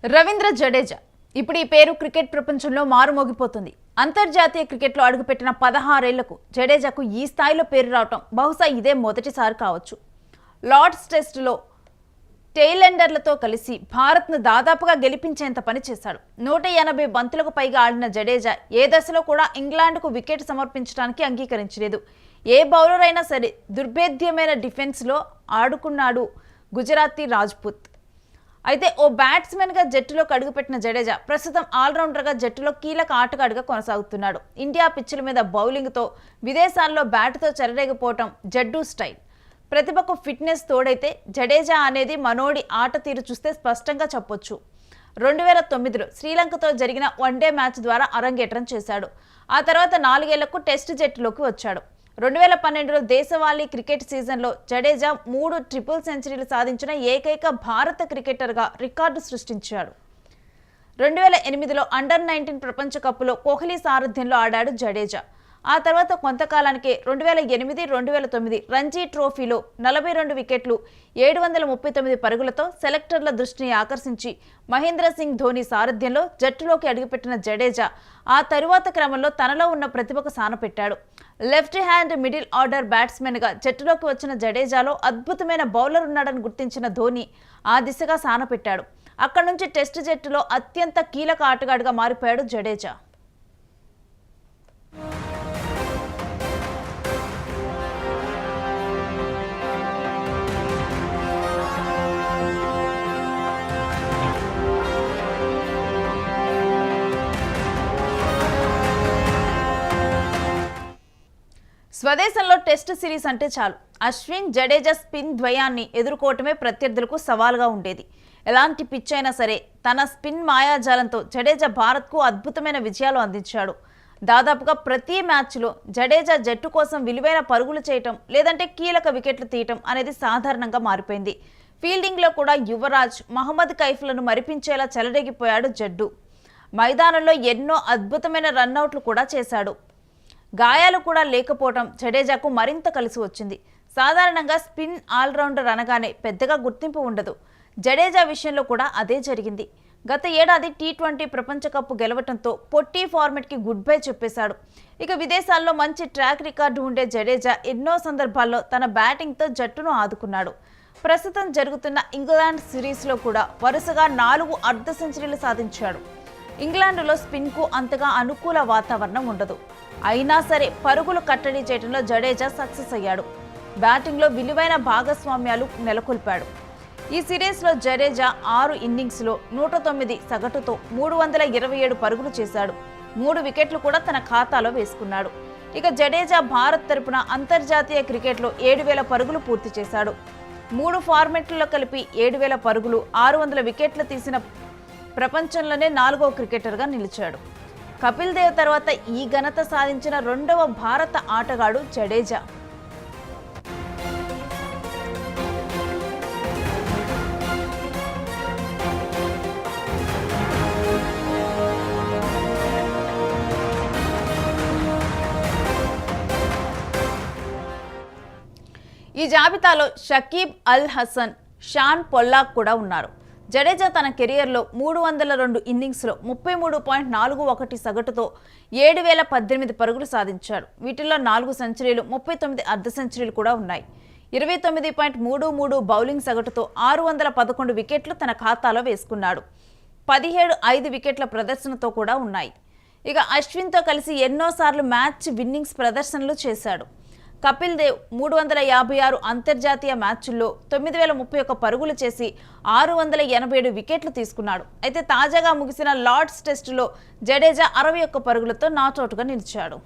రవీంద్ర జడేజా ఇప్పుడు ఈ పేరు క్రికెట్ ప్రపంచంలో మారుమోగిపోతుంది. అంతర్జాతీయ క్రికెట్లో అడుగుపెట్టిన 16 ఏళ్లకు జడేజాకు ఈ స్థాయిలో పేరు రావటం బహుశా ఇదే మొదటిసారి కావచ్చు. లార్డ్స్ టెస్టులో టెయిలెండర్లతో కలిసి భారత్ను దాదాపుగా గెలిపించేంత పని చేశాడు. 180 బంతులకు పైగా ఆడిన జడేజా ఏ దశలో కూడా ఇంగ్లాండ్కు వికెట్ సమర్పించడానికి అంగీకరించలేదు. ఏ బౌలర్ అయినా సరే దుర్భేద్యమైన డిఫెన్స్లో ఆడుకున్నాడు గుజరాతీ రాజ్పుత్. అయితే ఓ బ్యాట్స్మెన్గా జట్టులోకి అడుగుపెట్టిన జడేజా ప్రస్తుతం ఆల్రౌండర్గా జట్టులో కీలక ఆటగాడిగా కొనసాగుతున్నాడు. ఇండియా పిచ్చుల మీద బౌలింగ్తో విదేశాల్లో బ్యాట్తో చెలరేగిపోవటం జడ్డూ స్టైల్. ప్రతిభకు ఫిట్నెస్ తోడైతే జడేజా అనేది మనోడి ఆట తీరు చూస్తే స్పష్టంగా చెప్పొచ్చు. 2009లో శ్రీలంకతో జరిగిన వన్డే మ్యాచ్ ద్వారా అరంగేట్రం చేశాడు. ఆ తర్వాత 4 ఏళ్లకు టెస్ట్ జట్టులోకి వచ్చాడు. 2012లో దేశవాళీ క్రికెట్ సీజన్లో జడేజా 3 ట్రిపుల్ సెంచరీలు సాధించిన ఏకైక భారత క్రికెటర్గా రికార్డు సృష్టించాడు. 2008లో అండర్-19 ప్రపంచ కప్లో కోహ్లీ సారథ్యంలో ఆడాడు జడేజా. ఆ తర్వాత కొంతకాలానికే 2008, 2009 రంజీ ట్రోఫీలో 42 వికెట్లు 739 పరుగులతో సెలెక్టర్ల దృష్టిని ఆకర్షించి మహేంద్ర సింగ్ ధోని సారథ్యంలో జట్టులోకి అడుగుపెట్టిన జడేజా ఆ తరువాత క్రమంలో తనలో ఉన్న ప్రతిభకు సానపెట్టాడు. లెఫ్ట్ హ్యాండ్ మిడిల్ ఆర్డర్ బ్యాట్స్మెన్గా జట్టులోకి వచ్చిన జడేజాలో అద్భుతమైన బౌలర్ ఉన్నాడని గుర్తించిన ధోని ఆ దిశగా సానపెట్టాడు. అక్కడి నుంచి టెస్ట్ జట్టులో అత్యంత కీలక ఆటగాడిగా మారిపోయాడు జడేజా. స్వదేశంలో టెస్ట్ సిరీస్ అంటే చాలు అశ్విన్, జడేజా స్పిన్ ద్వయాన్ని ఎదుర్కోవటమే ప్రత్యర్థులకు సవాల్గా ఉండేది. ఎలాంటి పిచ్ అయినా సరే తన స్పిన్ మాయాజాలంతో జడేజా భారత్కు అద్భుతమైన విజయాలు అందించాడు. దాదాపుగా ప్రతి మ్యాచ్లో జడేజా జట్టు కోసం విలువైన పరుగులు చేయటం లేదంటే కీలక వికెట్లు తీయటం అనేది సాధారణంగా మారిపోయింది. ఫీల్డింగ్లో కూడా యువరాజ్, మహమ్మద్ కైఫ్లను మరిపించేలా చెలరేగిపోయాడు జడ్డు. మైదానంలో ఎన్నో అద్భుతమైన రన్అట్లు కూడా చేశాడు. గాయాలు కూడా లేకపోవడం జడేజాకు మరింత కలిసి వచ్చింది. సాధారణంగా స్పిన్ ఆల్రౌండర్ అనగానే పెద్దగా గుర్తింపు ఉండదు. జడేజా విషయంలో కూడా అదే జరిగింది. గత ఏడాది T20 ప్రపంచ కప్ గెలవటంతో పొట్టి ఫార్మెట్కి గుడ్ బై చెప్పేశాడు. ఇక విదేశాల్లో మంచి ట్రాక్ రికార్డు ఉండే జడేజా ఎన్నో సందర్భాల్లో తన బ్యాటింగ్తో జట్టును ఆదుకున్నాడు. ప్రస్తుతం జరుగుతున్న ఇంగ్లాండ్ సిరీస్లో కూడా వరుసగా 4 అర్ధ సెంచరీలు సాధించాడు. ఇంగ్లాండ్లో స్పిన్కు అంతగా అనుకూల వాతావరణం ఉండదు. అయినా సరే పరుగులు కట్టడి చేయడంలో జడేజా సక్సెస్ అయ్యాడు. బ్యాటింగ్లో విలువైన భాగస్వామ్యాలు నెలకొల్పాడు. ఈ సిరీస్లో జడేజా 6 ఇన్నింగ్స్లో 109 సగటుతో 327 పరుగులు చేశాడు. 3 వికెట్లు కూడా తన ఖాతాలో వేసుకున్నాడు. ఇక జడేజా భారత్ తరపున అంతర్జాతీయ క్రికెట్లో 7000 పరుగులు పూర్తి చేశాడు. 3 ఫార్మెట్లలో కలిపి 7000 పరుగులు, 600 వికెట్లు తీసిన ప్రపంచంలోనే 4వ క్రికెటర్గా నిలిచాడు. కపిల్ దేవ్ తర్వాత ఈ ఘనత సాధించిన 2వ భారత ఆటగాడు జడేజా. ఈ జాబితాలో షకీబ్ అల్ హసన్, షాన్ పొల్లాక్ కూడా ఉన్నారు. జడేజా తన కెరియర్లో 302 ఇన్నింగ్స్లో 33.41 సగటుతో 7018 పరుగులు సాధించాడు. వీటిల్లో 4 సెంచరీలు, 39 అర్ధ సెంచరీలు కూడా ఉన్నాయి. 29.33 బౌలింగ్ సగటుతో 611 వికెట్లు తన ఖాతాలో వేసుకున్నాడు. 17 5 వికెట్ల ప్రదర్శనతో కూడా ఉన్నాయి. ఇక అశ్విన్తో కలిసి ఎన్నోసార్లు మ్యాచ్ విన్నింగ్స్ ప్రదర్శనలు చేశాడు. కపిల్ దేవ్ 356 అంతర్జాతీయ మ్యాచ్ల్లో 9031 పరుగులు చేసి 687 వికెట్లు తీసుకున్నాడు. అయితే తాజాగా ముగిసిన లార్డ్స్ టెస్టులో జడేజా 61 పరుగులతో నాట్అవుట్గా నిలిచాడు.